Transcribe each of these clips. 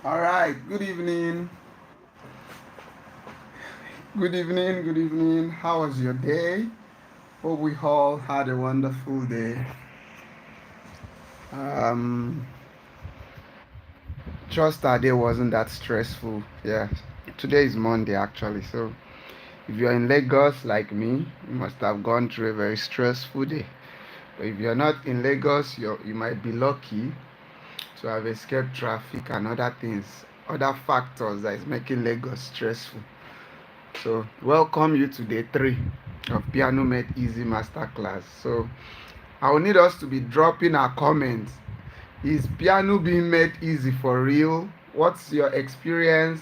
All right, good evening. Good evening, good evening. How was your day? Hope we all had a wonderful day. Um, trust our day wasn't that stressful. Yeah, today is Monday actually. So if you're in Lagos like me, you must have gone through a very stressful day. But if you're not in Lagos, you might be lucky to have escaped traffic and other things, other factors that is making Lagos stressful. So, welcome you to day 3 of Piano Made Easy Masterclass. So, I will need us to be dropping our comments. Is piano being made easy for real? What's your experience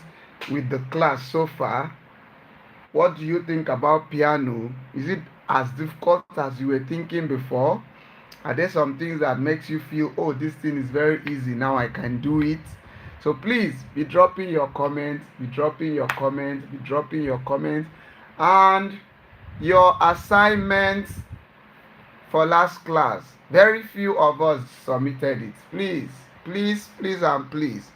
with the class so far? What do you think about piano? Is it as difficult as you were thinking before? Are there some things that makes you feel, oh, this thing is very easy, now I can do it? So please be dropping your comments, be dropping your comments, be dropping your comments, and your assignments for last class. Very few of us submitted it. Please, please, please, and please.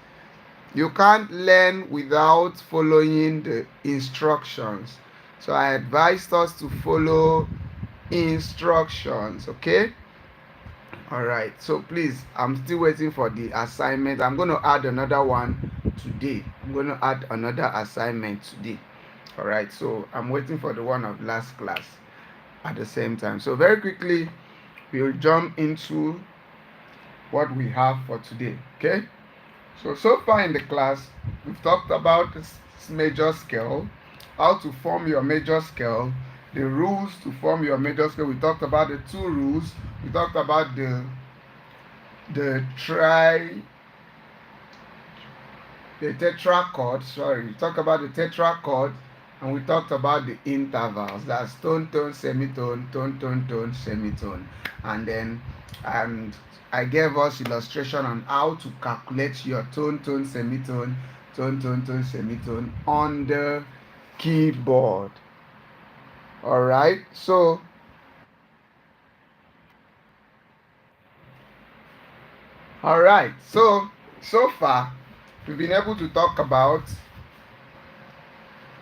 You can't learn without following the instructions. So I advised us to follow instructions, okay? All right, so please, I'm still waiting for the assignment. I'm going to add another one today. I'm going to add another assignment today. All right, so I'm waiting for the one of last class at the same time. So very quickly, we'll jump into what we have for today. Okay, so far in the class, we've talked about this major scale, how to form your major scale, the rules to form your major scale. We talked about the two rules. We talked about the tri the tetrachord. Sorry, we talked about the tetrachord, and we talked about the intervals. That's tone, tone, semitone, tone, tone, tone, semitone, and then and I gave us illustration on how to calculate your tone, tone, semitone, tone, tone, tone, semitone on the keyboard. All right, so far we've been able to talk about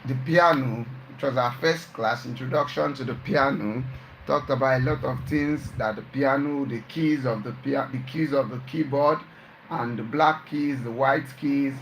the piano, which was our first class, introduction to the piano. Talked about a lot of things that the piano, the keys of the the keys of the keyboard, and the black keys, the white keys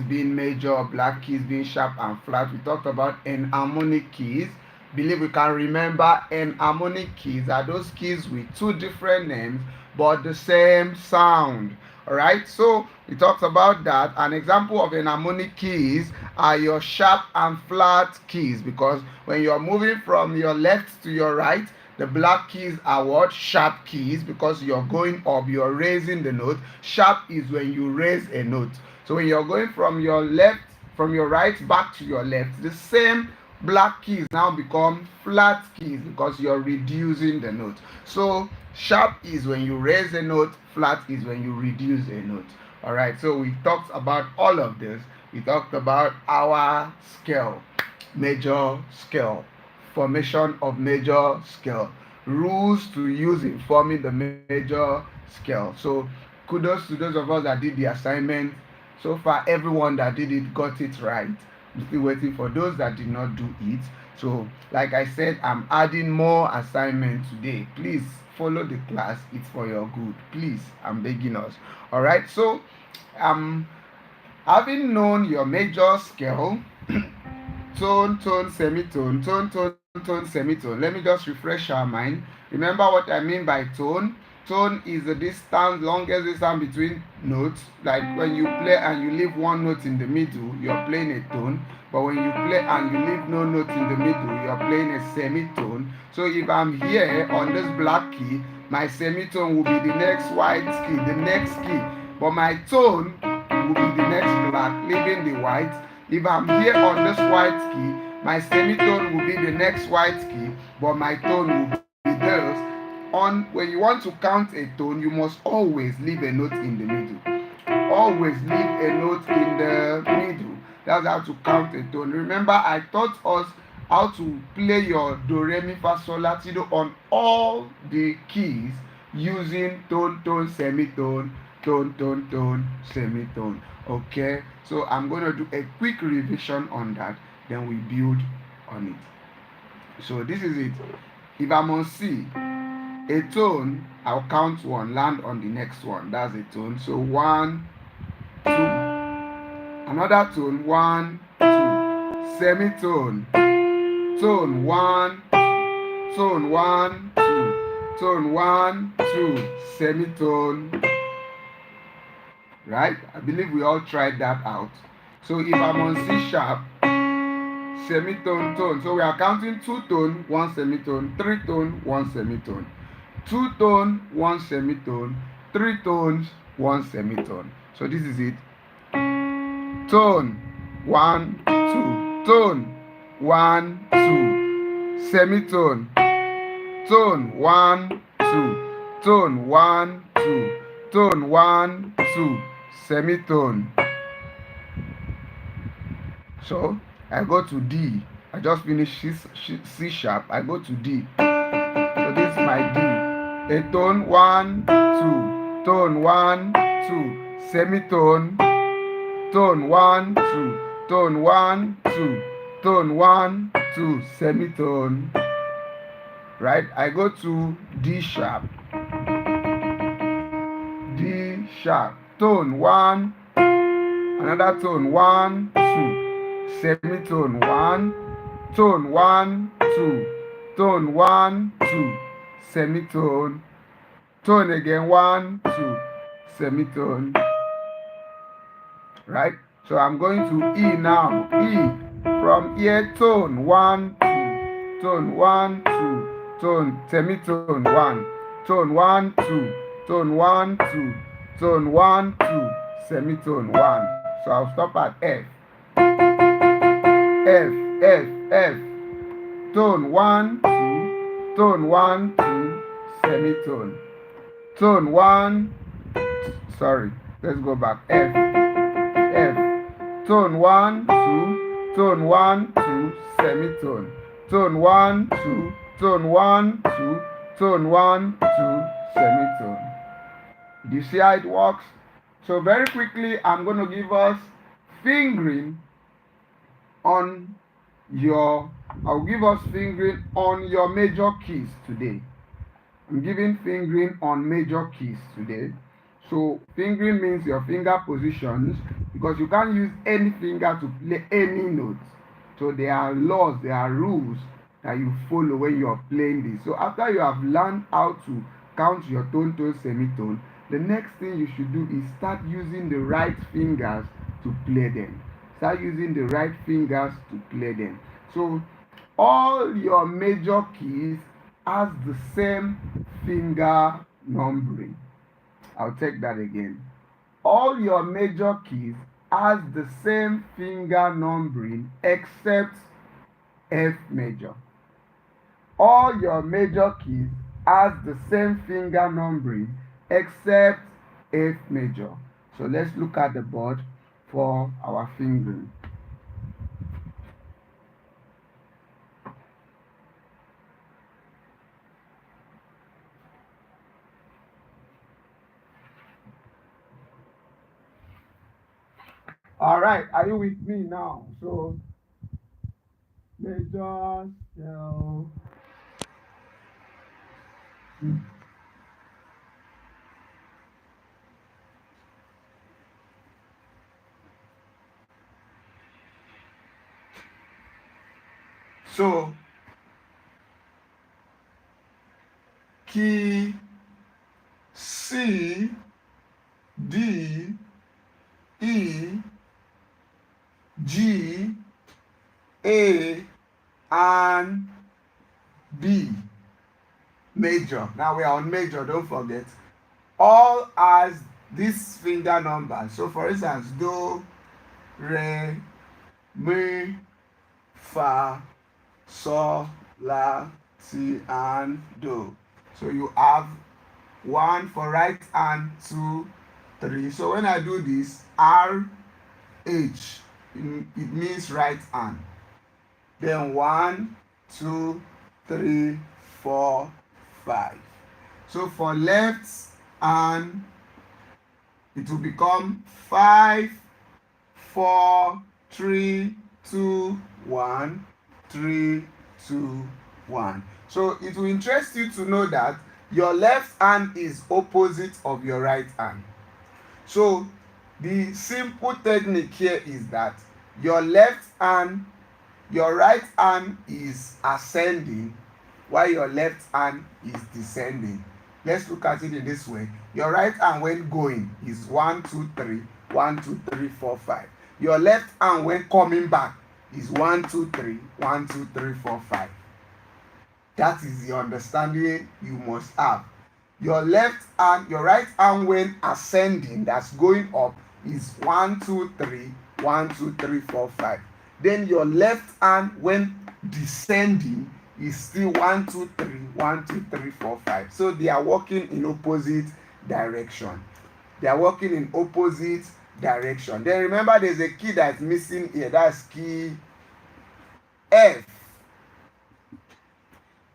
being major, black keys being sharp and flat. We talked about enharmonic keys. Believe we can remember enharmonic keys are those keys with two different names but the same sound. Alright, so we talked about that. An example of enharmonic keys are your sharp and flat keys, because when you're moving from your left to your right, the black keys are what? Sharp keys, because you're going up, you're raising the note. Sharp is when you raise a note. So when you're going from your left, from your right back to your left, the same black keys now become flat keys because you're reducing the note. So sharp is when you raise a note, flat is when you reduce a note. All right, so we talked about all of this. We talked about our scale, major scale, formation of major scale, rules to use in forming the major scale. So kudos to those of us that did the assignment. So far, everyone that did it got it right. I'm still waiting for those that did not do it. So, like I said, I'm adding more assignments today. Please follow the class. It's for your good. Please, I'm begging us. All right. So, having known your major scale, tone, tone, semitone, tone, tone, tone, semitone. Let me just refresh our mind. Remember what I mean by tone? Tone is the distance, longest distance between notes. Like when you play and you leave one note in the middle, you're playing a tone. But when you play and you leave no note in the middle, you're playing a semitone. So if I'm here on this black key, my semitone will be the next white key, the next key. But my tone will be the next black, leaving the white. If I'm here on this white key, my semitone will be the next white key, but my tone will be this. When you want to count a tone, you must always leave a note in the middle. Always leave a note in the middle. That's how to count a tone. Remember, I taught us how to play your do, re, mi, fa, sol, la, ti, do on all the keys using tone, tone, semitone, tone, tone, tone, semitone. Okay, so I'm going to do a quick revision on that, then we build on it. So this is it. If I'm on C, a tone, I'll count one, land on the next one. That's a tone. So 1, 2. Another tone, 1, 2. Semitone. Tone 1, tone 1, 2. Tone 1, 2. Semitone. Right? I believe we all tried that out. So if I'm on C sharp, semitone, tone. So we are counting 2 tone, 1 semitone, 3 tone, 1 semitone. 2 tone, 1 semitone, 3 tones, 1 semitone. So this is it. Tone 1, 2. Tone 1, 2. Semitone. Tone 1, 2. Tone 1, 2. Tone 1, 2. Semitone. So I go to D. I just finished C sharp. I go to D. So this is my D. A tone 1, 2. Tone 1, 2. Semitone. Tone 1, 2. Tone 1, 2. Tone 1, 2. Semitone. Right? I go to D sharp. D sharp. Tone 1. Another tone 1, 2. Semitone 1. Tone 1, 2. Tone 1, 2. Semitone. Tone again 1, 2. Semitone. Right? So I'm going to E now. E. From here, tone 1, 2. Tone 1, 2. Tone semitone 1. Tone 1, 2. Tone 1, 2. Tone 1, 2. Semitone 1. So I'll stop at F. F, F, F. Tone 1, 2. Tone 1, 2. Semitone. Tone 1. Sorry. Let's go back. F. F. Tone 1, 2. Tone 1, 2. Semitone. Tone 1, 2. Tone 1, 2. Tone 1, 2. Semitone. Do you see how it works? So very quickly, I'm going to give us fingering on I'll give us fingering on your major keys today. I'm giving fingering on major keys today. So fingering means your finger positions, because you can't use any finger to play any notes. So there are laws, there are rules that you follow when you are playing this. So after you have learned how to count your tone, tone, semitone, the next thing you should do is start using the right fingers to play them. Start using the right fingers to play them. So all your major keys has the same finger numbering. I'll take that again. All your major keys has the same finger numbering except F major. All your major keys has the same finger numbering except F major. So let's look at the board for our fingering. All right, are you with me now? So major, scale. So key C, D, E, G, A, and B. Major. Now we are on major, don't forget. All has this finger number. So for instance, do, re, mi, fa, sol, la, si, and do. So you have 1 for right hand, 2, 3. So when I do this, R, H, it means right hand. Then 1, 2, 3, 4, 5. So for left hand, it will become 5, 4, 3, 2, 1, 3, 2, 1. So it will interest you to know that your left hand is opposite of your right hand. So the simple technique here is that your left hand, your right hand is ascending while your left hand is descending. Let's look at it in this way. Your right hand when going is 1, 2, 3, 1, 2, 3, 4, 5. Your left hand when coming back is 1, 2, 3, 1, 2, 3, 4, 5. That is the understanding you must have. Your left hand, your right hand when ascending, that's going up, is 1, 2, 3, 1, 2, 3, 4, 5. Then your left hand when descending is still 1, 2, 3, 1, 2, 3, 4, 5. So they are working in opposite direction. They are working in opposite direction. Then remember there's a key that's missing here. That's key F.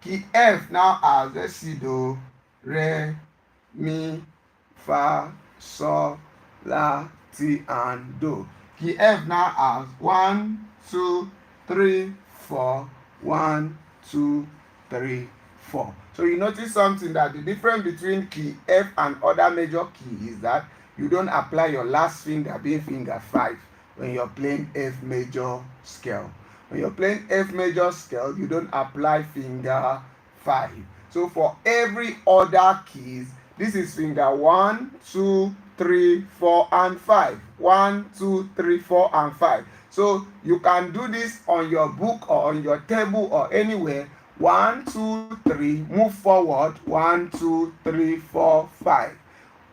Key F now has, let's see, do, re, mi, fa, sol, la, ti, and do. Key F now has 1, 2, 3, 4, 1, 2, 3, 4. So you notice something, that the difference between key F and other major key is that you don't apply your last finger being finger 5 when you're playing F major scale. When you're playing F major scale, you don't apply finger 5. So for every other keys, this is finger 1, 2, 3, 4, and 5. 1, 2, 3, 4, and 5. So you can do this on your book or on your table or anywhere. 1, 2, 3, move forward. 1, 2, 3, 4, 5.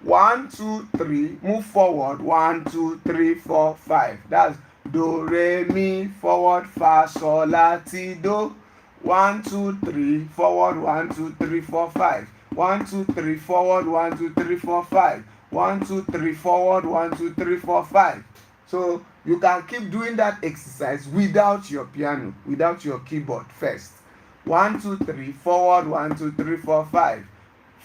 1, 2, 3, move forward. 1, 2, 3, 4, 5. That's do, re, mi, forward, fa, sol, la, ti, do. 1, 2, 3, forward. 1, 2, 3, 4, 5. 1, 2, 3, forward. 1, 2, 3, 4, 5. 1, 2, 3, forward. 1, 2, 3, 4, 5. So you can keep doing that exercise without your piano, without your keyboard first. 1, 2, 3, forward. 1, 2, 3, 4, 5.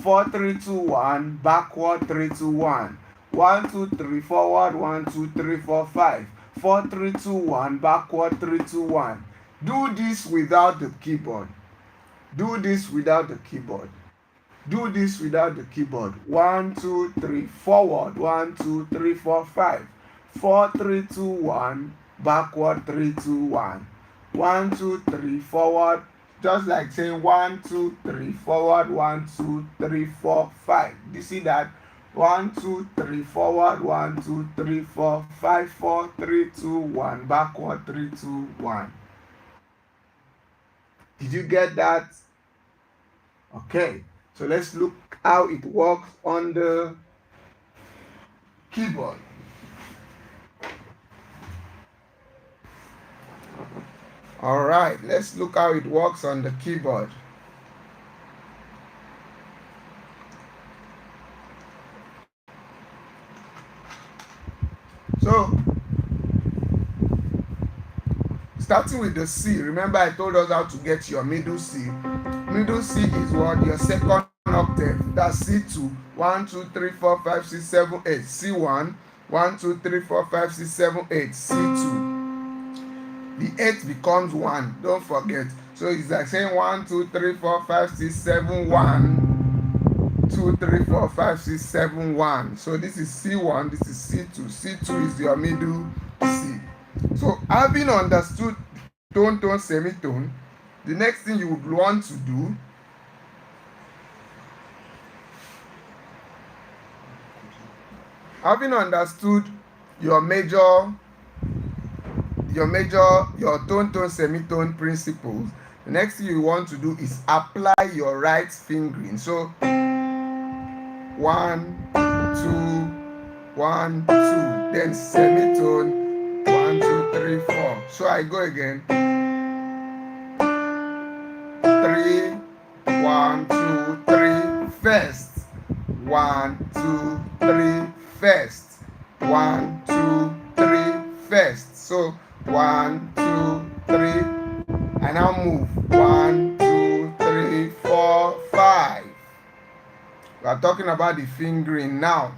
4, 3, 2, 1, backward. 3, 2, 1. 1, 2, 3, forward. 1, 2, 3, 4, 5. 4, 3, 2, 1, backward. 3, 2, 1. Do this without the keyboard. Do this without the keyboard. Do this without the keyboard. 1, 2, 3, forward. 1, 2, 3, 4, 5. 4, 3, 2, 1, backward. 3, 2, 1. 1, 2, 3, forward. Just like saying 1, 2, 3, forward. 1, 2, 3, 4, 5. You see that? 1, 2, 3, forward. 1, 2, 3, 4, 5. 4, 3, 2, 1, backward. 3, 2, 1. Did you get that? Okay. So let's look how it works on the keyboard. All right, let's look how it works on the keyboard. So, starting with the C, remember I told us how to get your middle C. Middle C is what? Your second octave. That's C2. 1, 2, 3, 4, 5, 6, 7, 8. C1. 1, 2, 3, 4, 5, 6, 7, 8. C2. The 8 becomes 1. Don't forget. So it's like saying 1, 2, 3, 4, 5, 6, 7, 1. 2, 3, 4, 5, 6, 7, 1. So this is C1. This is C2. C2 is your middle C. So having understood tone, tone, semitone, the next thing you would want to do having understood your tone, tone, semitone principles, the next thing you want to do is apply your right fingering. So 1, 2, 1, 2, then semitone 1, 2, 3, 4. So I go again. 3, 1, 2, 3, first. 1, 2, 3, first. 1, 2, 3, first. So 1, 2, 3. I now move. 1, 2, 3, 4, 5. We are talking about the fingering now.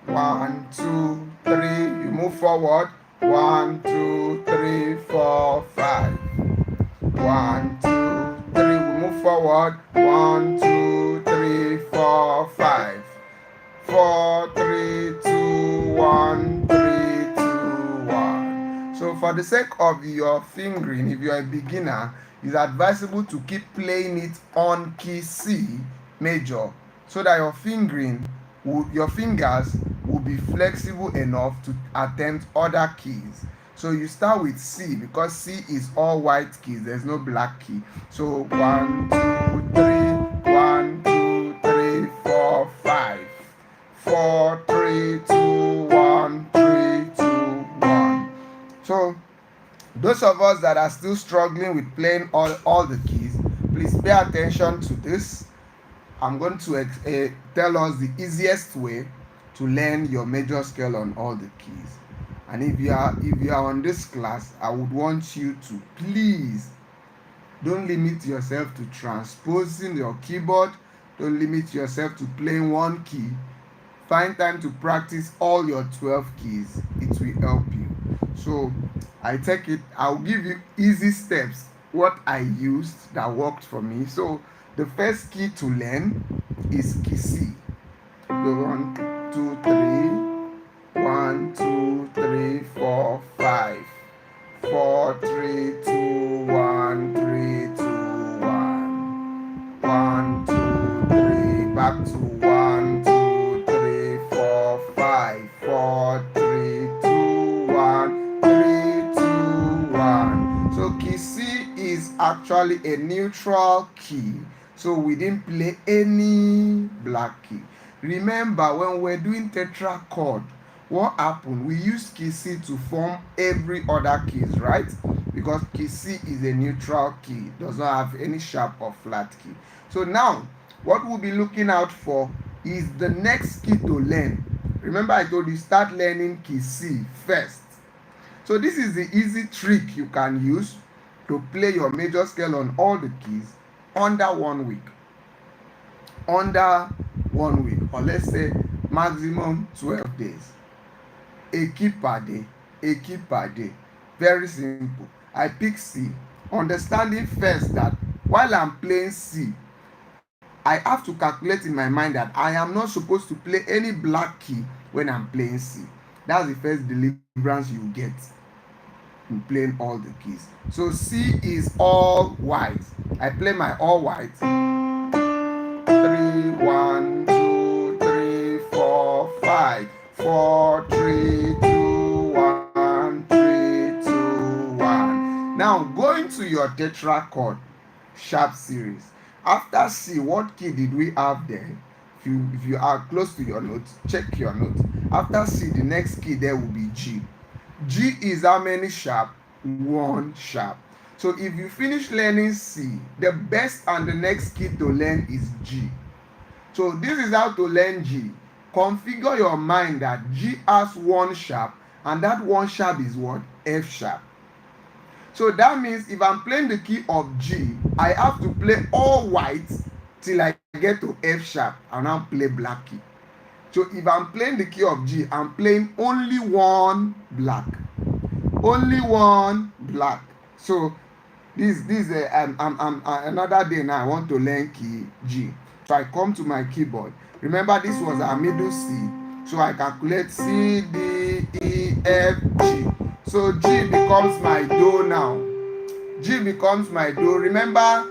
1, 2, 3. You move forward. 1, 2, 3, 4, 5. 1, 2, 3. We move forward. 1, 2, 3, 4, 5. 4, 3, 2, 1, 3, 2, 1. So for the sake of your fingering, if you're a beginner, it's advisable to keep playing it on key C major so that your fingers will be flexible enough to attempt other keys. So you start with C because C is all white keys, there's no black key. So 1, 2, 3, 1, 2, 3, 4, 5. 4, 3, 2, 1, 3, 2, 1. So those of us that are still struggling with playing all the keys, please pay attention to this. I'm going to tell us the easiest way to learn your major scale on all the keys. And if you are on this class, I would want you to please don't limit yourself to transposing your keyboard. Don't limit yourself to playing one key. Find time to practice all your 12 keys. It will help you. So I'll give you easy steps, what I used that worked for me. So the first key to learn is key C. Go 1, 2, 3. 1, 2, 3, 4, 5. 4, 3, 2, 1, 3, 2, 1. 1, 2, 3. Back to 1, 2, 3, 4, 5. 4, 3, 2, 1, 3, 2, 1. So key C is actually a neutral key. So we didn't play any black key. Remember when we're doing tetrachord, what happened? We use key C to form every other keys, right? Because key C is a neutral key, does not have any sharp or flat key. So now, what we'll be looking out for is the next key to learn. Remember I told you start learning key C first. So this is the easy trick you can use to play your major scale on all the keys under 1 week. Under 1 week, or let's say maximum 12 days. A key per day, a key per day. Very simple. I pick C, understanding first that while I'm playing C, I have to calculate in my mind that I am not supposed to play any black key when I'm playing C. That's the first deliverance you get in playing all the keys. So C is all white. I play my all white. 3, 1, 2, 3, 4, 5. 4, 3, 2, 1, 3, 2, 1. Now going to your tetrachord sharp series. After C, what key did we have there? If you are close to your notes, check your notes. After C, the next key there will be G. G is how many sharp? 1 sharp. So if you finish learning C, the best and the next key to learn is G. So this is how to learn G. Configure your mind that G has 1 sharp, and that 1 sharp is what? F sharp. So that means if I'm playing the key of G, I have to play all white till I get to F sharp and now play black key. So if I'm playing the key of G, I'm playing only 1 black. Only 1 black. So this another day now I want to learn key G. So I come to my keyboard. Remember this was our middle C. So I calculate C, D, E, F, G. So G becomes my Do now. G becomes my Do. Remember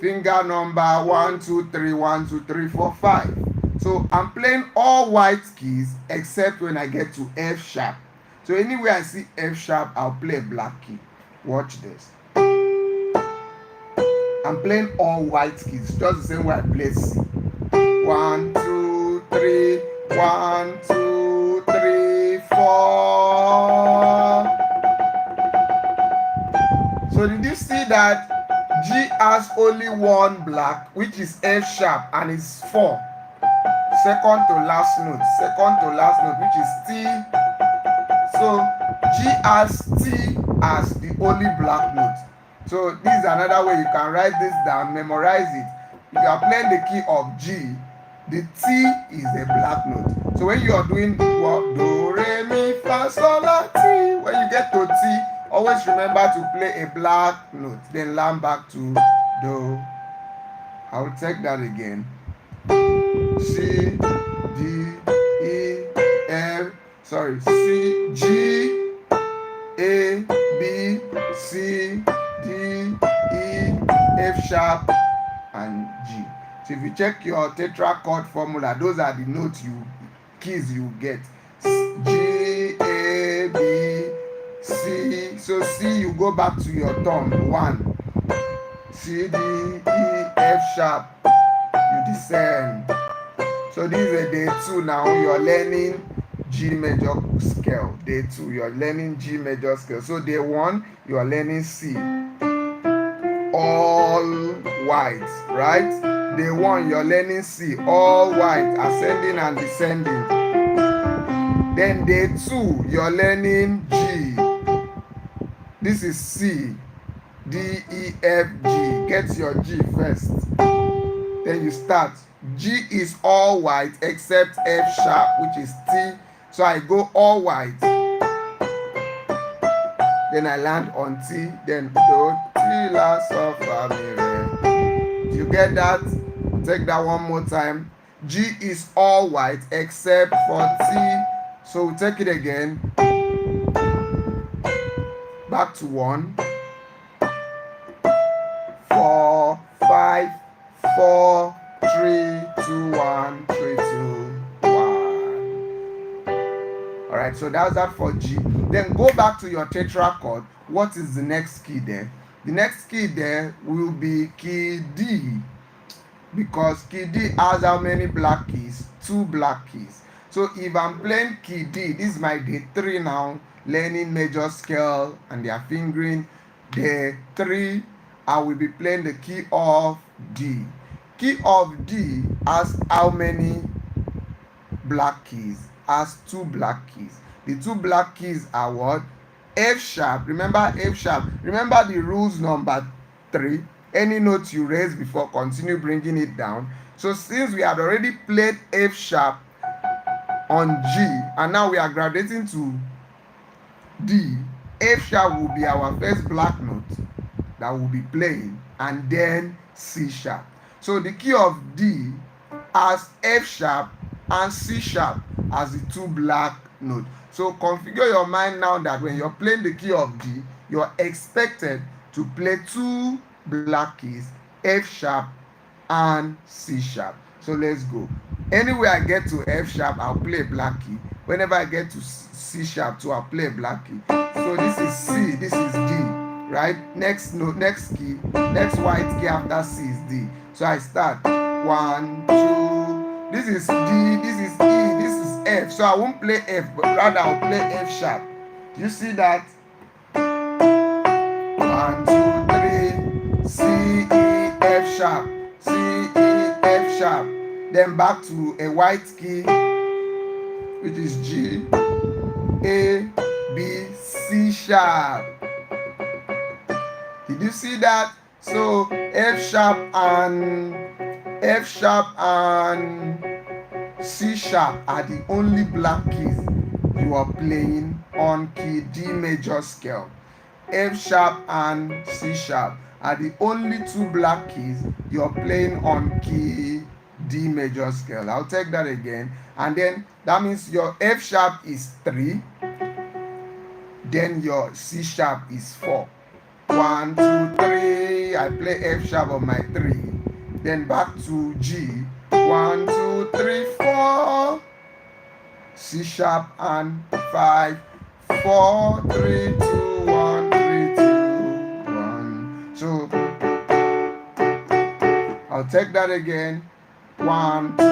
finger number 1, 2, 3, 1, 2, 3, 4, 5. So I'm playing all white keys except when I get to F sharp. So anywhere I see F sharp, I'll play a black key. Watch this. I'm playing all white keys, just the same way I play C. 1, 2, 3, 1, 2, 3, 4. So did you see that G has only 1 black, which is F sharp, and it's 4. Second to last note, which is T. So G has T as the only black note. So this is another way you can write this down, memorize it. If you are playing the key of G, the T is a black note. So when you are doing what, do, re, mi, fa, sol, la, ti, when you get to ti, always remember to play a black note, then land back to do. I will take that again. C, D, E, F, sorry, C, G, A, B, C, D, E, F sharp, and G. So if you check your tetrachord formula, those are the notes keys you get. G, A, B, C. So C, you go back to your thumb, 1. C, D, E, F sharp, you descend. So this is a day 2 now. You're learning G major scale. Day 2, you're learning G major scale. So day 1, you're learning C. All white, right? Day 1, you're learning C. All white, ascending and descending. Then day 2, you're learning G. This is C. D, E, F, G. Get your G first. Then you start. G is all white except F sharp, which is T. So I go all white. Then I land on T. Then do, Ti, La, Sol, Fa, Mi, Re. You get that? Take that one more time. G is all white except for T. So we take it again. Back to 1. 4, 5, 4, 3, 2, 1, 3, 2, 1. Alright, so that's that for G. Then go back to your tetrachord. What is the next key there? The next key there will be key D. Because key D has how many black keys? 2 black keys. So if I'm playing key D, this is my day 3 now, learning major scale and they are fingering. Day 3, I will be playing the key of D. Key of D has how many black keys? Has 2 black keys. The 2 black keys are what? F sharp. Remember F sharp. Remember the rules number 3. Any note you raise before, continue bringing it down. So since we had already played F sharp on G and now we are graduating to D, F sharp will be our first black note that we'll be playing, and then C sharp. So the key of D has F sharp and C sharp as the 2 black notes. So configure your mind now that when you're playing the key of D, you're expected to play 2 black keys, F sharp and C sharp. So let's go. Anywhere I get to F sharp, I'll play a black key. Whenever I get to C sharp too, I'll play a black key. So this is C, this is D, right? Next note, next key, next white key after C is D. So I start 1, 2. This is D, this is E, this is F. So I won't play F, but rather I'll play F sharp. You see that? 1, 2, 3. C, E, F sharp. C, E, F sharp. Then back to a white key, which is G, A, B, C sharp. Did you see that? So F sharp and C sharp are the only black keys you are playing on key D major scale. F sharp and C sharp are the only 2 black keys you're playing on key D major scale. I'll take that again. And then that means your F sharp is 3. Then your C sharp is 4. 1, 2, 3. I play F sharp on my 3. Then back to G. 1, 2, 3, 4. C sharp and 5. 4, 3, 2, 1, 3, 2, 1. So I'll take that again. 1, 2,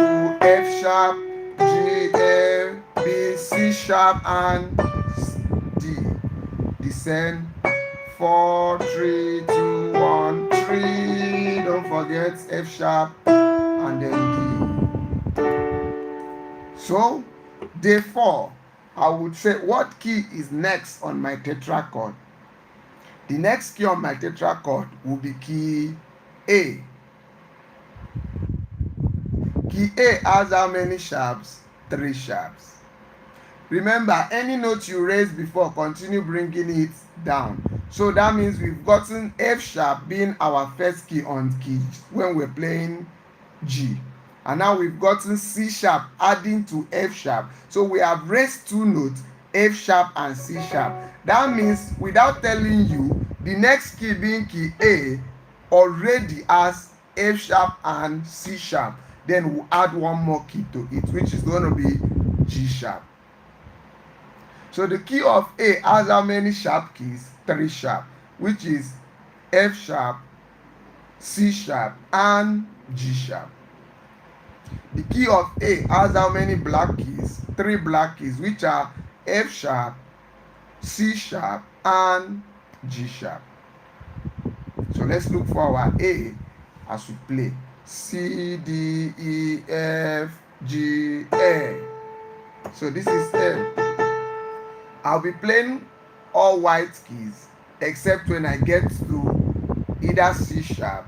F sharp, G, A, B, C sharp, and D. Descend. 4, 3, 2, 1, 3. Don't forget F sharp and then D. So, day 4, I would say what key is next on my tetrachord? The next key on my tetrachord will be key A. Key A has how many sharps? 3 sharps. Remember, any note you raised before, continue bringing it down. So that means we've gotten F sharp being our first key on key when we're playing G. And now we've gotten C sharp adding to F sharp. So we have raised 2 notes, F sharp and C sharp. That means without telling you, the next key being key A already has F sharp and C sharp. Then we'll add one more key to it, which is going to be G sharp. So the key of A has how many sharp keys? 3 sharp, which is F sharp, C sharp, and G sharp. The key of A has how many black keys? 3 black keys, which are F sharp, C sharp, and G sharp. So let's look for our A as we play. C, D, E, F, G, A. So this is A. I'll be playing all white keys except when I get to either C sharp,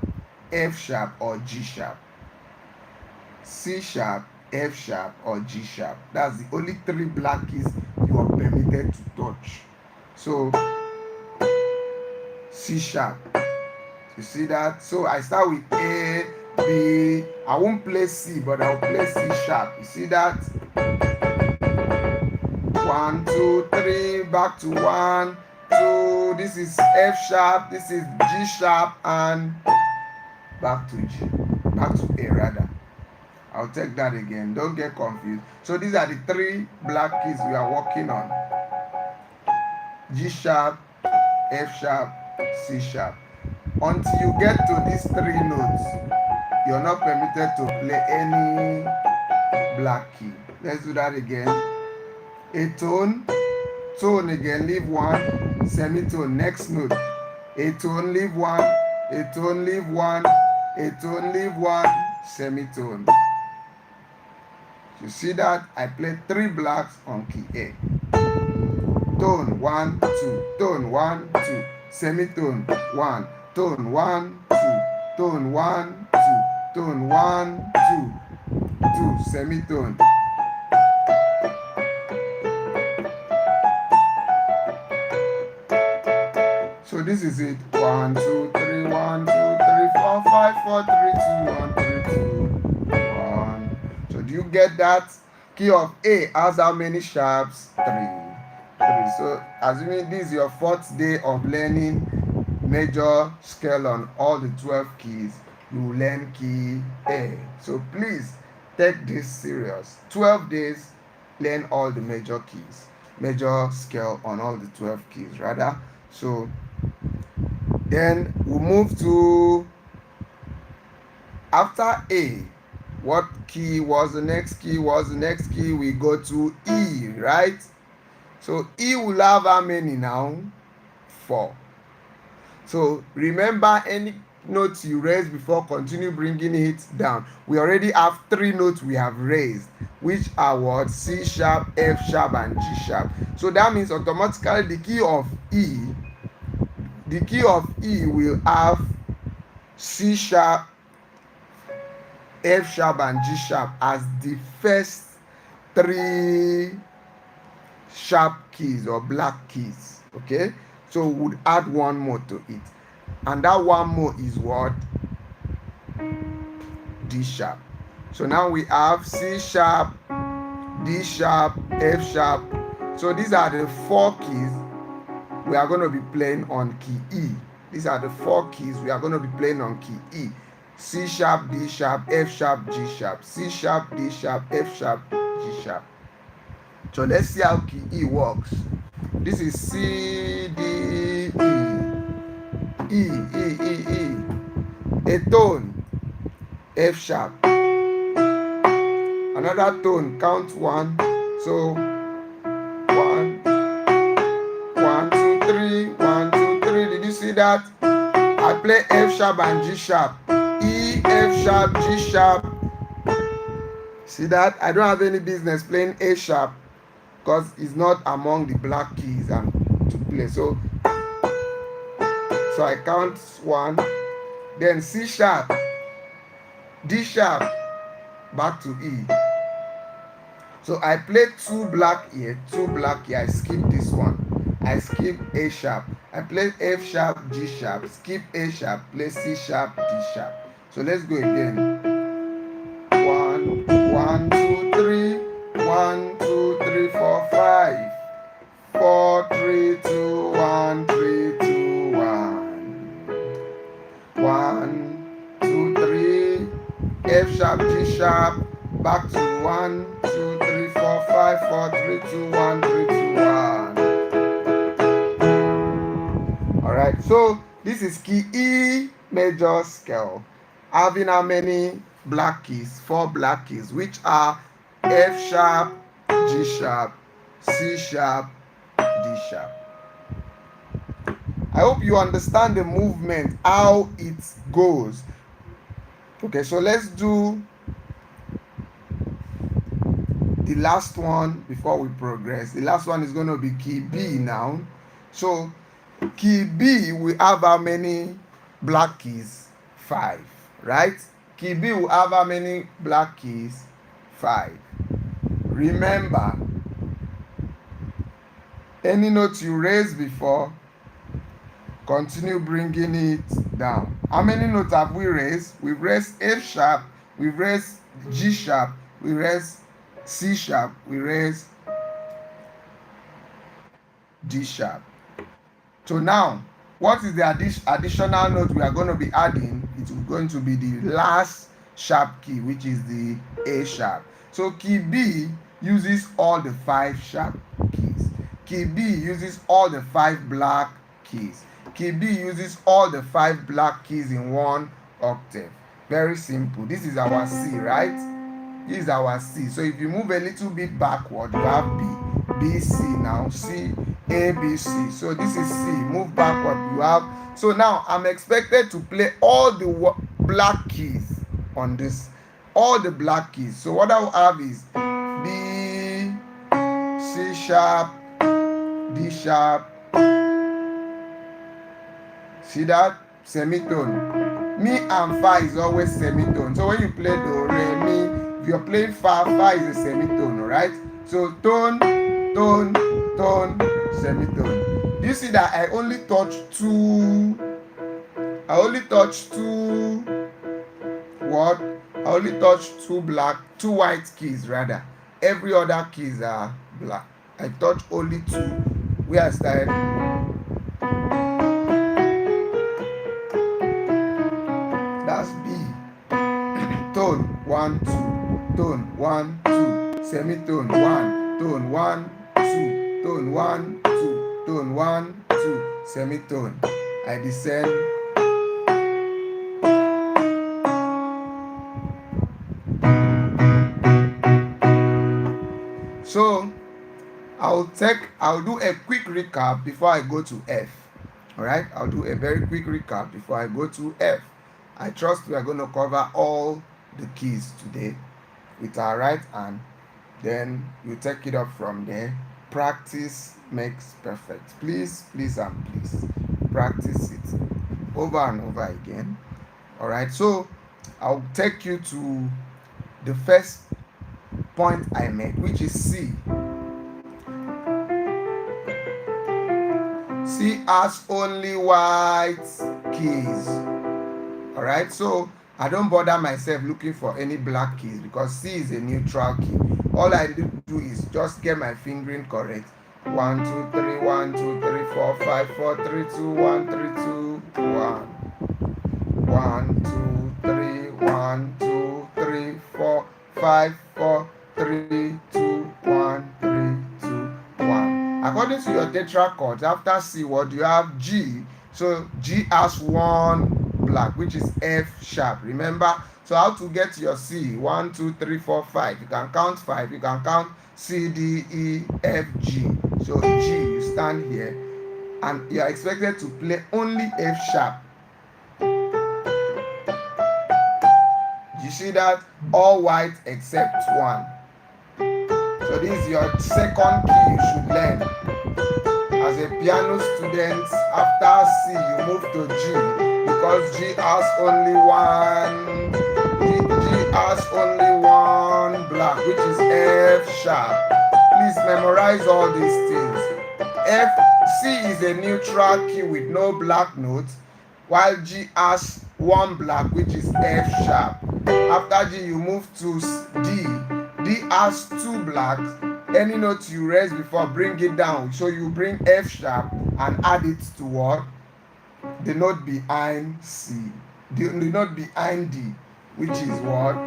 F sharp, or G sharp. C sharp, F sharp, or G sharp. That's the only 3 black keys you are permitted to touch. So C sharp. You see that? So I start with A, B. I won't play C, but I'll play C sharp. You see that? 1, 2, 3, back to 1, 2. This is F sharp, this is G sharp, and back to G. Back to A rather. I'll take that again. Don't get confused. So these are the 3 black keys we are working on. G sharp, F sharp, C sharp. Until you get to these 3 notes, you're not permitted to play any black key. Let's do that again. A tone, tone again, leave 1, semitone, next note. A tone, leave 1, a tone, leave 1, a tone, leave 1, semitone. You see that? I played 3 blacks on key A. Tone 1, 2, tone 1, 2, semitone 1, tone 1, 2, tone 1, 2, tone 1, 2, 2, semitone. So this is it. 1, 2, 3, 1, 2, 3, 4, 5, 4, 3, 2, 1, 3, 2, 1. So do you get that? Key of A has how many sharps? 3. 3. So assuming this is your 4th day of learning major scale on all the 12 keys, you will learn key A. So please take this serious. 12 days, learn all the major keys, major scale on all the 12 keys rather. So then we'll move to, after A, what key was the next key? We go to E, right? So E will have how many now? 4. So remember, any notes you raised before, continue bringing it down. We already have 3 notes we have raised, which are what? C sharp, F sharp, and G sharp. So that means automatically the key of E will have C sharp, F sharp, and G sharp as the first 3 sharp keys or black keys. Okay, so we would add one more to it, and that one more is what? D sharp. So now we have C sharp, D sharp, F sharp. So these are the 4 keys we are going to be playing on key E. These are the 4 keys we are going to be playing on key E. C sharp, D sharp, F sharp, G sharp. C sharp, D sharp, F sharp, G sharp. So let's see how key E works. This is C, D, E. A tone, F sharp. Another tone, count 1. So 1, 1, 2, 3, 1, 2, 3. Did you see that? I play F sharp and G sharp. E, F sharp, G sharp. See that? I don't have any business playing A sharp because it's not among the black keys and to play. So I count 1. Then C sharp, D sharp, back to E. So I play two black here, I skip this one. I skip A sharp. I play F sharp, G sharp, skip A sharp, play C sharp, D sharp. So let's go again. 1, 2, 3, 1, 2, 3, 4, 5. 4, 3, 2, 1, 3, 2, 1. 1, 2, 3, F sharp, G sharp, back to 1, 2, 3, 4, 5, 4, 3, 2, 1, 3, 2, 1. Alright, so this is key E major scale. Having how many black keys? 4 black keys, which are F sharp, G sharp, C sharp, D sharp. I hope you understand the movement, how it goes. Okay, so let's do the last one before we progress. The last one is going to be key B now. So key B, we have how many black keys? 5, right? Key B will have how many black keys? 5. Remember, any note you raised before, continue bringing it down. How many notes have we raised? We've raised F sharp, we've raised G sharp, we raised C sharp, we raised D sharp. So now, what is the additional note we are going to be adding? It is going to be the last sharp key, which is the A sharp. So key B uses all the 5 sharp keys. Key B uses all the 5 black keys. Key B uses all the 5 black keys in one octave. Very simple. This is our C, right? This is our C. So if you move a little bit backward, you have B. B, C now. C, A, B, C. So this is C. Move backward, you have. So now I'm expected to play all the black keys on this. All the black keys. So what I will have is B, C sharp, D sharp. See that? Semitone. Mi and fa is always semitone. So when you play do, re, mi, if you're playing fa, fa is a semitone, alright? So tone, tone, tone, semitone. Do you see that I only touch two what? I only touch two white keys rather. Every other keys are black. I touch only 2. Where I started. That's B. Tone 1, 2. Tone 1, 2. Semitone 1. Tone 1, 2. Tone 1, 2. Tone 1, 2. Semitone. I descend. So I'll do a quick recap before I go to F. Alright, I'll do a very quick recap before I go to F. I trust we are going to cover all the keys today with our right hand. Then you take it up from there. Practice makes perfect. Please, please, and please practice it over and over again. Alright, so I'll take you to the first point I made, which is C. C has only white keys. Alright, so I don't bother myself looking for any black keys because C is a neutral key. All I do is just get my fingering correct. 1, 2, 3, 1, 2, 3, 4, 5, 4, 3, 2, 1, 3, 2, 1. 1, 2, 3, 1, 2, 3, 4, 5, 4, 3, 2, 1, 3, 2, 1. According to your tetrachord, after C, what do you have? G. So G has one black, which is F sharp. Remember, so how to get your C? 1, 2, 3, 4, 5. You can count 5. You can count C, D, E, F, G. So G, you stand here, and you are expected to play only F sharp. You see that? All white except 1. So this is your second key you should learn. As a piano student, after C, you move to G, because G has only one black, which is F sharp. Please memorize all these things. F C is a neutral key with no black notes, while G has one black, which is F sharp. After G, you move to D. D has two blacks. Any note you raise before, bring it down. So you bring F sharp and add it to what? The note behind C. The note behind D, which is what?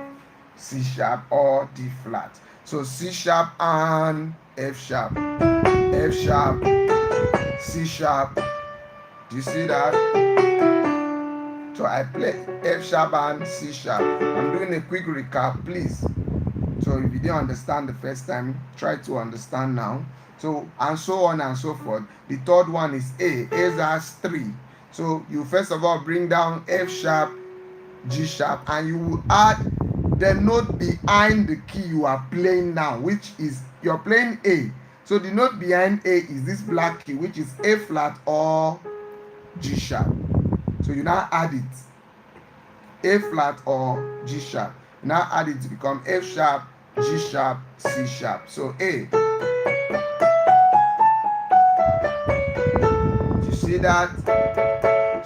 C sharp or D flat. So C sharp and F sharp. F sharp, C sharp. Do you see that? So I play F sharp and C sharp. I'm doing a quick recap, please. So if you didn't understand the first time, try to understand now. So and so on and so forth. The third one is A. A has 3. So you first of all bring down F sharp, G sharp, and you will add the note behind the key you are playing now, which is you're playing A. So the note behind A is this black key, which is A flat or G sharp. So you now add it, A flat or G sharp. You now add it to become F sharp, G sharp, C sharp. So A. Do you see that?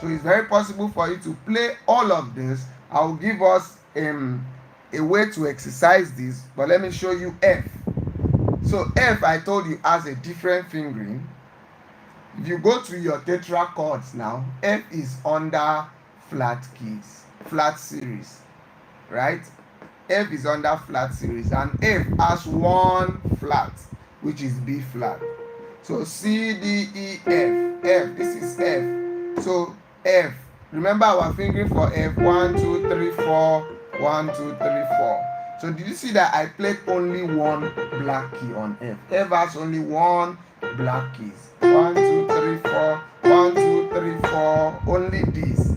So it's very possible for you to play all of this. I will give us a way to exercise this, but let me show you F. So F, I told you, has a different fingering. If you go to your tetra chords now, F is under flat keys, flat series, right? F is under flat series, and F has one flat, which is B flat. So C, D, E, F. F, this is F. So F, remember our fingering for F, 1, 2, 3, 4, 1, 2, 3, 4. So did you see that I played only one black key on F? F has only one black keys. 1, 2, 3, 4, 1, 2, 3, 4, only this.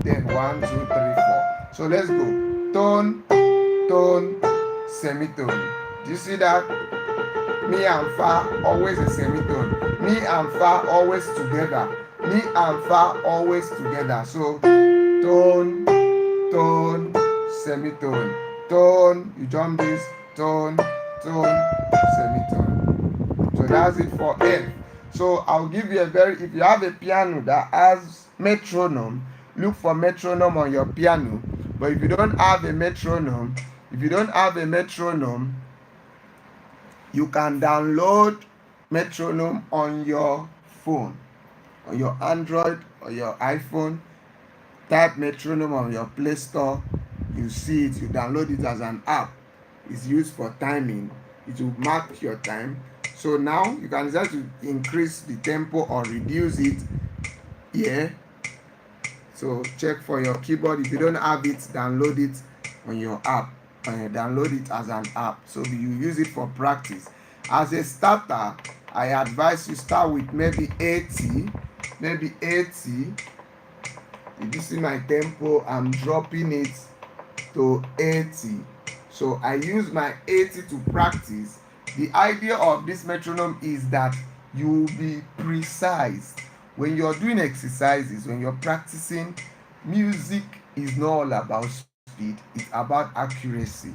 Then 1, 2, 3, 4. So let's go. Tone, tone, semitone. Do you see that? Mi and fa, always a semitone. Mi and fa, always together. Mi and fa, always together. So tone, tone, semitone. Tone, you jump this, tone, tone, semitone. So that's it for F. So I'll give you if you have a piano that has metronome, look for metronome on your piano. But if you don't have a metronome, you can download metronome on your phone, on your Android or your iPhone. Type metronome on your Play Store. You see it, you download it as an app. It's used for timing. It will mark your time. So now you can decide to increase the tempo or reduce it here. So check for your keyboard. If you don't have it, download it on your app. Download it as an app. So you use it for practice. As a starter, I advise you start with maybe 80. Maybe 80. If you see my tempo, I'm dropping it to 80. So I use my 80 to practice. The idea of this metronome is that you will be precise. When you're doing exercises, when you're practicing, music is not all about speed, it's about accuracy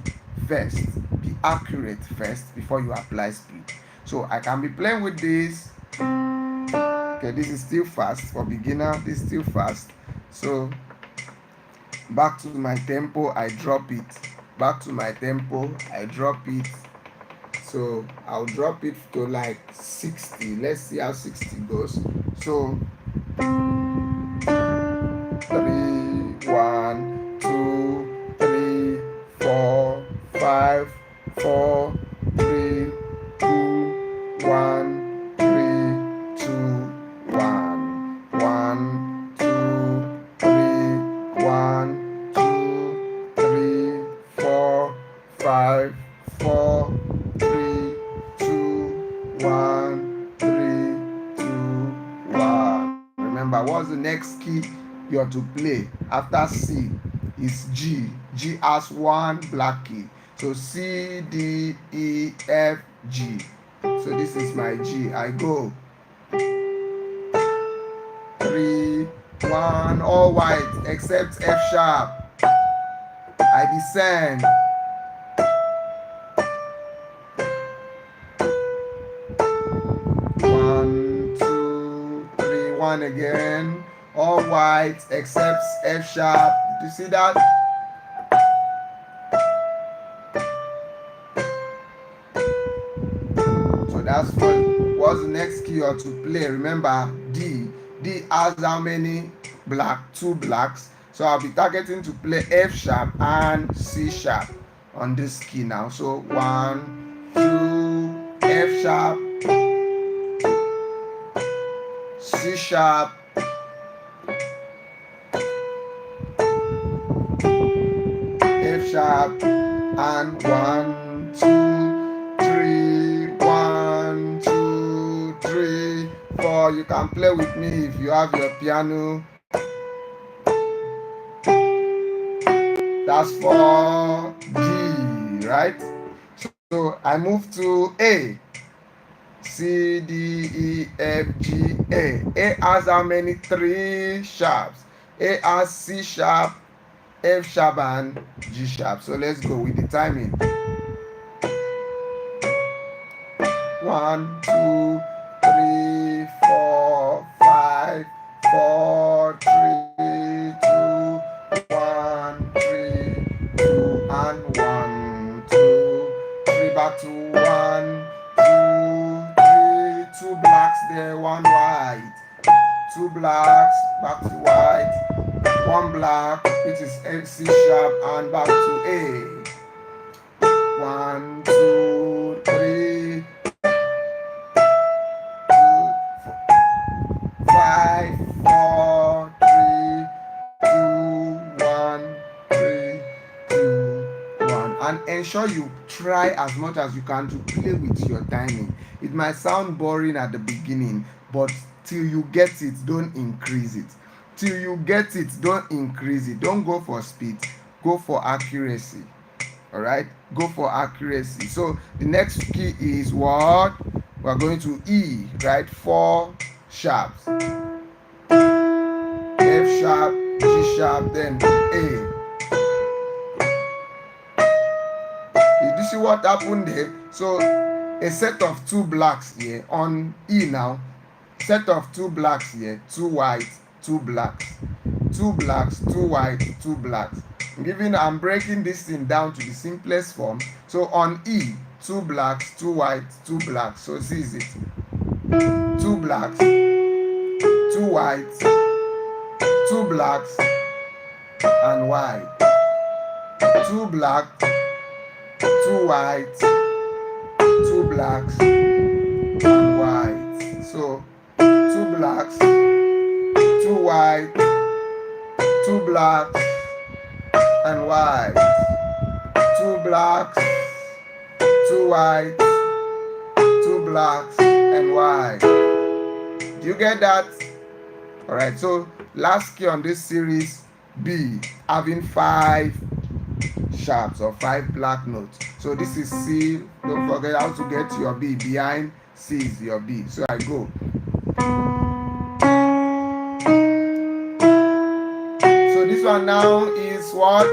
first. Be accurate first before you apply speed. So I can be playing with this. Okay, this is still fast for beginner. This is still fast. So back to my tempo, I drop it. Back to my tempo, I drop it. So I'll drop it to like 60. Let's see how 60 goes. So 3, 1, 2, 3, 4, 5, 4, 3, 2, 1, 3, 2, 1, 1, 2, 3, 1, 2, 3, 4, 5, 4, 3, 2, 1, 3, 2, 1. Remember, what's the next key you have to play after C? Is G. G has one black key. So C, D, E, F, G. So this is my G. I go 3, 1, all white except F sharp. I descend. one again. All white except F sharp. Did you see that? So that's what's the next key or to play. Remember D. D has how many black? 2 blacks. So I'll be targeting to play F sharp and C sharp on this key now. So 1, 2, F sharp, C sharp, F sharp, and 1, 2, 3, 1, 2, 3, 4. You can play with me if you have your piano. That's for D, right? So I move to A. C, D, E, F, G, A. A has how many? 3 sharps. A has C sharp, F sharp, and G sharp. So let's go with the timing. 1, 2, 3, 4, 5, 4, 3, 2, 1, 3, 2, and 1, 2, 3. Back to 1, 2, 3. 2 blacks there, 1 white. 2 blacks, back to white. 1 black, which is F, C sharp, and back to A. 1, 2, 3. 5, 4, 3, 2, 1, 3, 2, 1. And ensure you try as much as you can to play with your timing. It might sound boring at the beginning, but till you get it, don't increase it. Till you get it, don't increase it. Don't go for speed, go for accuracy. Alright, go for accuracy. So the next key is what? We're going to E, right? 4 sharps. F sharp, G sharp, then A. Did you see what happened there? So a set of 2 blacks here on E now. Set of 2 blacks here, 2 white, 2 blacks. 2 blacks, 2 white, 2 blacks. I'm breaking this thing down to the simplest form. So on E, 2 blacks, 2 white, 2 blacks. So this is it. 2 blacks, 2 white, 2 blacks, and white. 2 black, 2 white, 2 blacks, and white. So 2 blacks, 2 white, 2 blacks, and white. 2 blacks, 2 white, 2 blacks, and white. Do you get that? Alright, so last key on this series, B, having 5 sharps or 5 black notes. So this is C. Don't forget how to get your B. Behind C is your B. So I go. So this one now is what?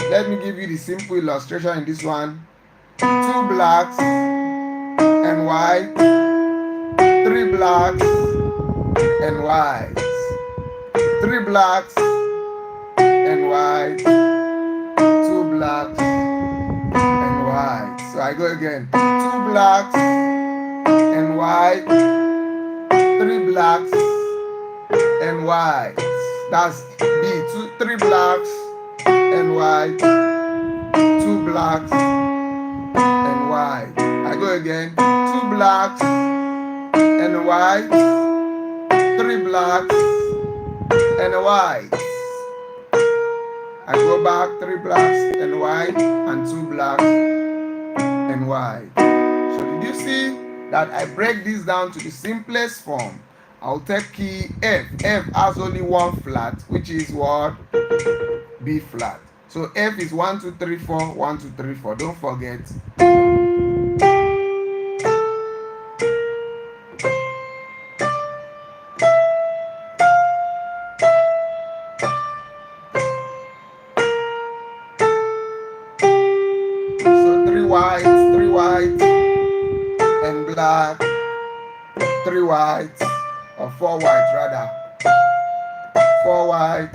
Let me give you the simple illustration in this one. 2 blacks and white, 3 blacks and white, 3 blacks and white, 2 blacks and white. So I go again. 2 blacks and white, 3 blacks and white. That's B. 3 blacks and white, 2 blacks and white. I go again. 2 blacks and white, 3 blacks and white. I go back. 3 blacks and white and 2 blacks and white. So did you see that I break this down to the simplest form? I'll take key F. F has only 1 flat, which is what? B flat. So F is 1, 2, 3, 4, 1, 2, 3, 4. Don't forget. So 3 white, and black, 3 whites, or 4 white rather, 4 white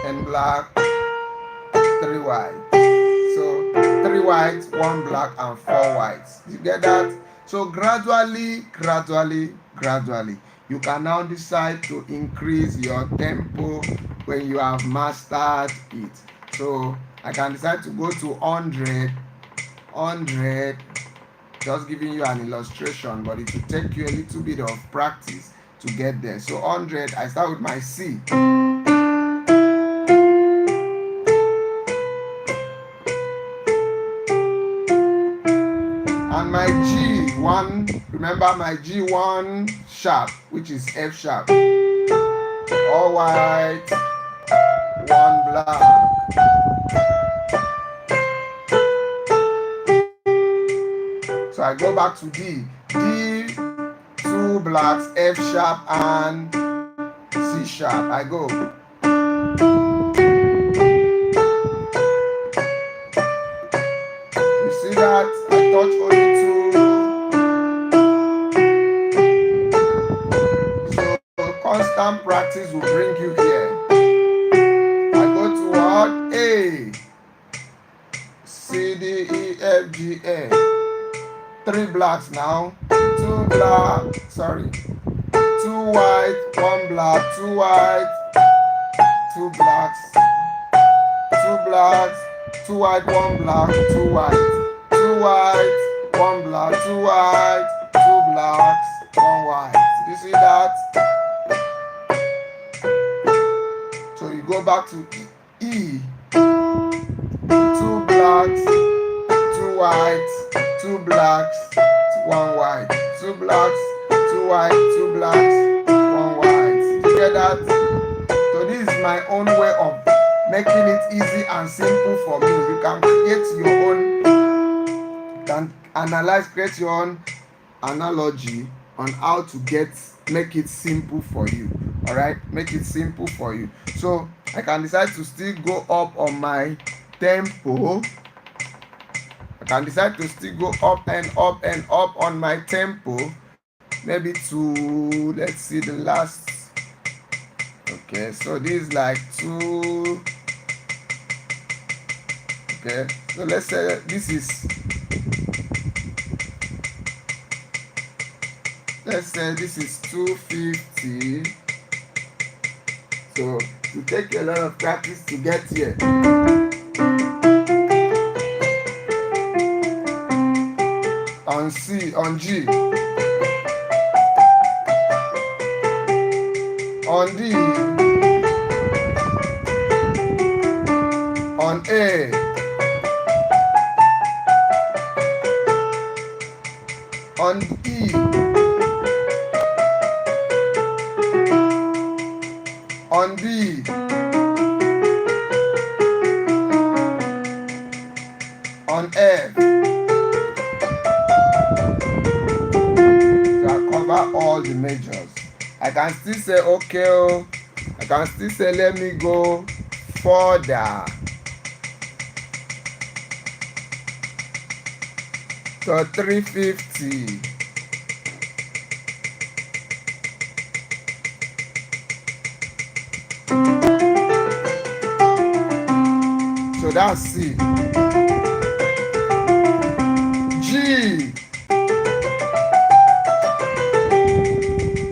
and black, 3 white. So 3 white, 1 black and 4 whites. You get that? So gradually, you can now decide to increase your tempo when you have mastered it. So I can decide to go to 100, just giving you an illustration, but it will take you a little bit of practice to get there. So 100, I start with my C. And my G1, remember my G1 sharp, which is F sharp. All white, 1 black. So I go back to D. D, 2 blacks, F sharp and C sharp. I go. You see that? I touch only 2. So constant practice will bring you here. I go to what? A. C, D, E, F, G, A. 3 blacks now. 2 black. Sorry. 2 white, 1 black, 2 white, 2 blacks, 2 blacks, 2 white, 1 black, 2 white, 2 white, 1 black, 2 white, 2 blacks, 1 white. You see that? So you go back to E. 2 blacks, 2 whites, 2 blacks, 1 white, 2 blacks, 2 white, 2 blacks, 1 white. You get that? So this is my own way of making it easy and simple for me. You can create your own, you can create your own analogy on how to make it simple for you. Alright? Make it simple for you. So I can decide to still go up on my tempo. I can decide to still go up and up and up on my tempo. Maybe to, let's see the last. Okay, so this is like 2. Okay, so let's say this is, let's say this is 250. So to take a lot of practice to get here. On C, on G, on D, on A, on E, on B, on F. So I cover all the majors. I can still say okay, I can still say let me go further. So 350. So that's C. G.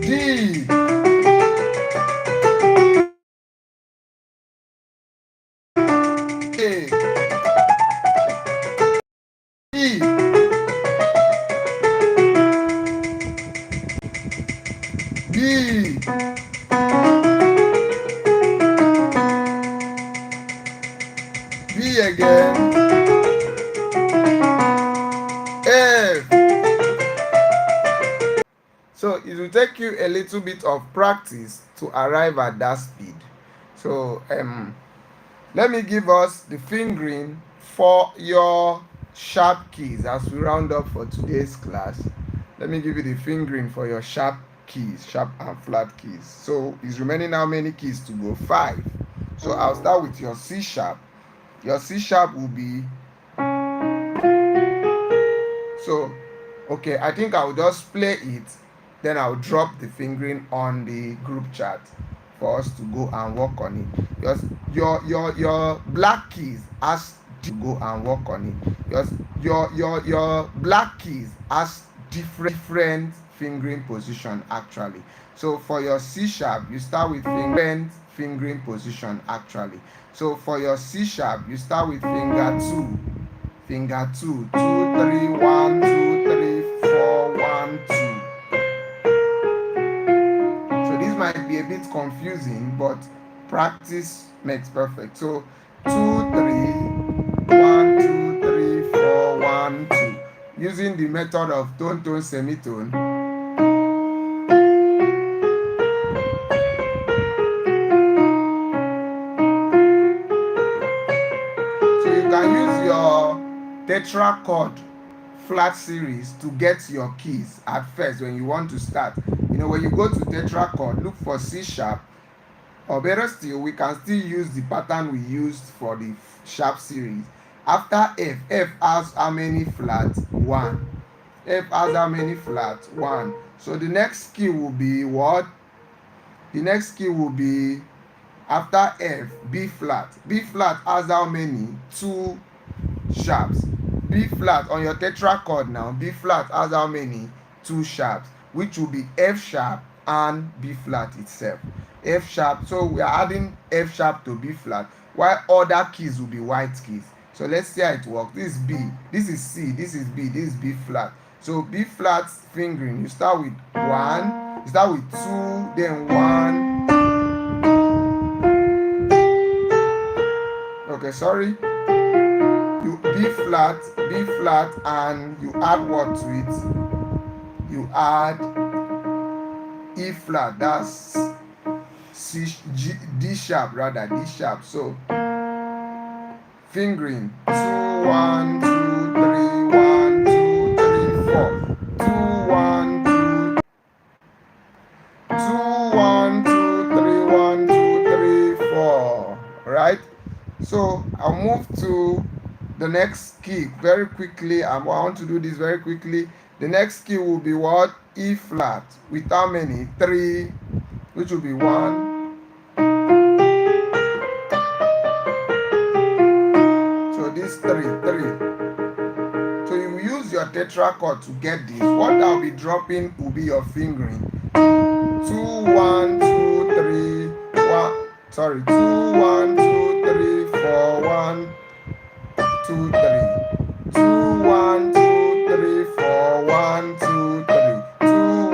D. A. E. B. B again. F. So it will take you a little bit of practice to arrive at that speed. So let me give us the fingering for your sharp keys as we round up for today's class. Let me give you the fingering for your sharp keys, sharp and flat keys. So it's remaining how many keys to go? 5. So I'll start with your C sharp. Your C sharp will be, so okay, I think I will just play it then I'll drop the fingering on the group chat for us to go and work on it. Because your black keys has to go and work on it. Because your black keys has different fingering position actually. So for your C sharp, you start with different fingering position actually. So for your C sharp, you start with finger two, 2 3 1 2 3 4 1 2. So this might be a bit confusing, but practice makes perfect. So 2 3 1 2 3 4 1 2. Using the method of tone tone semitone. So you can use your tetrachord flat series to get your keys at first when you want to start. When you go to tetrachord, look for C sharp, or better still, we can still use the pattern we used for the sharp series. After F has how many flats? 1. F has how many flats? 1. So the next key will be what? The next key will be after F, B flat. B flat has how many? 2 sharps. B flat on your tetrachord now, B flat has how many? 2 sharps, which will be F sharp and B flat itself. F sharp, so we are adding F sharp to B flat, while other keys will be white keys. So let's see how it works. This is B, this is C, this is B, this is B flat. So B flat fingering, you start with 1, you start with 2, then 1. Okay, sorry. You B flat, and you add what to it? You add E flat, that's D sharp rather, D sharp. So fingering 2 1 2 3 1 2 3 4 2 1 2 2 1 2 3 1 2 3 4. Right? So I'll move to the next key very quickly. I want to do this very quickly. The next key will be what? E flat with how many? 3, which will be 1. So this 3. So you use your tetrachord to get this. What I'll be dropping will be your fingering. 2 1 2 3 1. Sorry, 2 1 2 3 4 1 2 3. 2 1 2 3 4 1 2 3. 2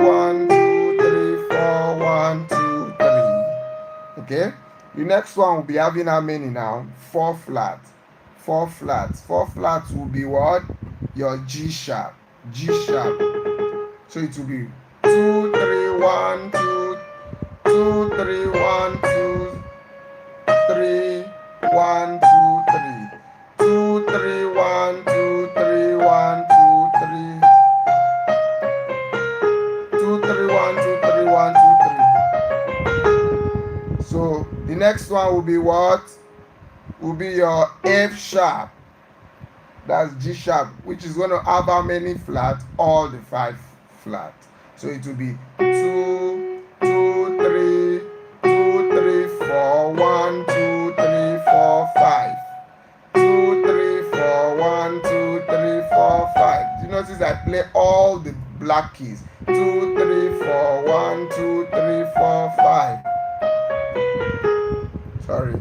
1 2 3 4 1 2 3. Okay. The next one will be having how many now? 4 flats. 4 flats. 4 flats will be what? Your G sharp. G sharp. So it will be 2 3 1 2 2 3 1 2 3 1 2 3. 2 3 1 2 3 1 2 3. 2 3 1 2 3 1 2 3. So the next one will be what? Will be your F sharp. That's G sharp, which is going to have how many flats? All the 5 flats. So it will be 2 2 3 2 3 4 1 2 3 4 5. 2 3 4 1 2 3 4 5. You notice I play all the black keys. 2 3 4 1 2 3 4 5. Sorry.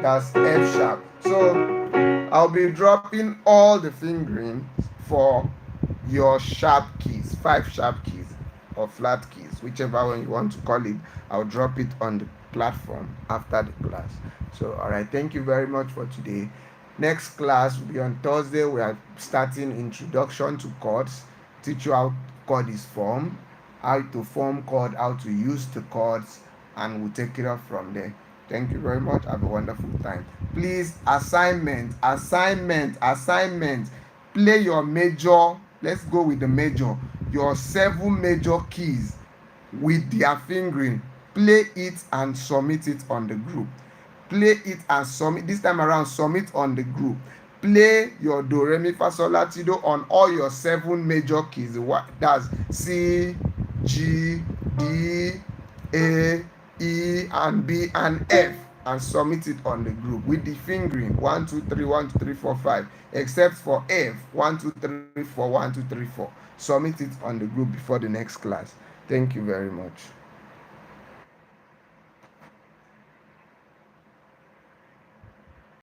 That's F sharp. So I'll be dropping all the fingering for your sharp keys, 5 sharp keys or flat keys, whichever one you want to call it. I'll drop it on the platform after the class. So alright, thank you very much for today. Next class will be on Thursday. We are starting introduction to chords, teach you how chord is formed, how to form chord, how to use the chords, and we'll take it off from there. Thank you very much. Have a wonderful time. Please, assignment. Play your major. Let's go with the major. Your 7 major keys with their fingering. Play it and submit it on the group. Play it and submit. This time around, submit on the group. Play your do re mi fa sol la ti do on all your 7 major keys. That's C, G, D, A, E, and B, and F, and submit it on the group with the fingering 1 2 3 1 2 3 4 5, except for F 1 2 3 4 1 2 3 4. Submit it on the group before the next class. Thank you very much.